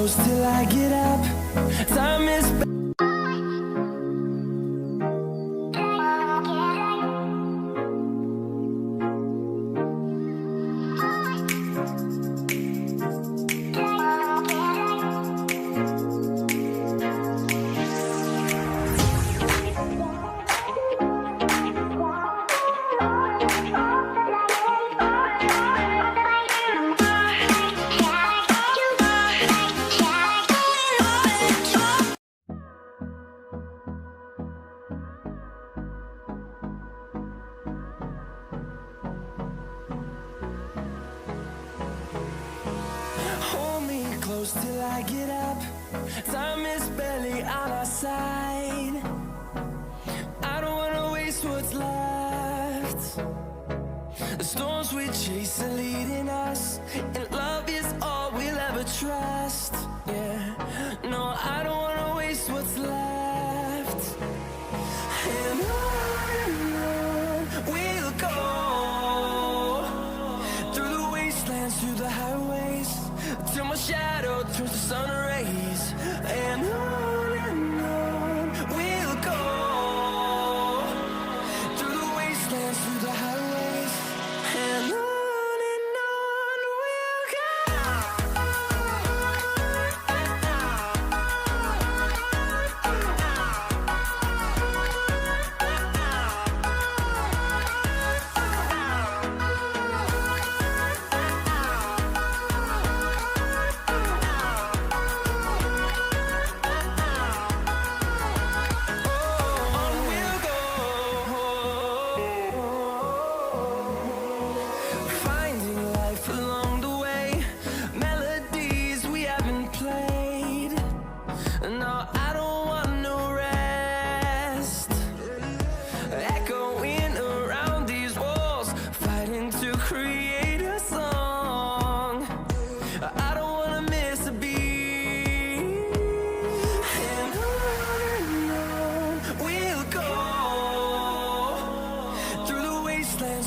close till I get up. Time is close till I get up. Time is barely on our side. I don't wanna waste what's left. The storms we chase are leading us, and love is all we'll ever trust. Yeah, no, I don't wanna waste what's left. And on we'll go, through the wastelands, through the highways, till my shadow turns to sun rays. And on we'll go, through the wastelands, through the highways, and on we'll go.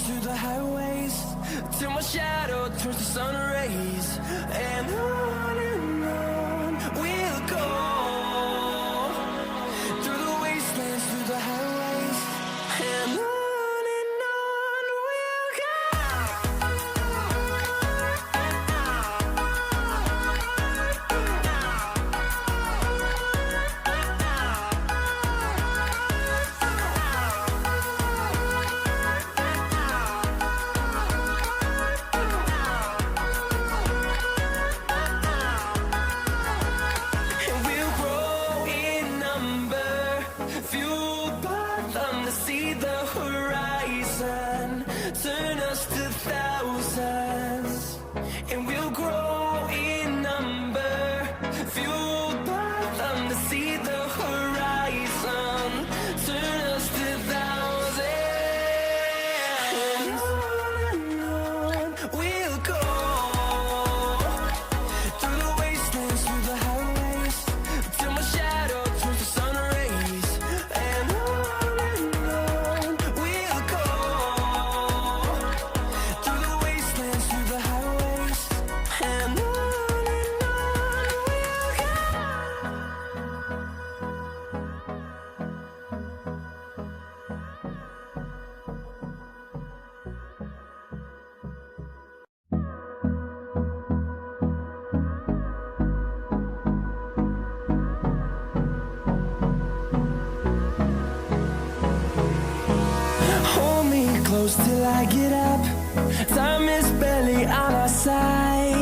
Through the highways, till my shadow turns to sun rays. And on we'll go, through the wastelands, through the highways, and on we'll go. Turn us to thousands, and we'll grow in number, fueled by them to see the horizon. Turn us to thousands, and on we'll go, through the wastelands, through the highways, till my shadow turns to sun rays. And on we'll go, through the wastelands, through the highways, and on we'll go. Hold me close till I get up. Time is barely on our side.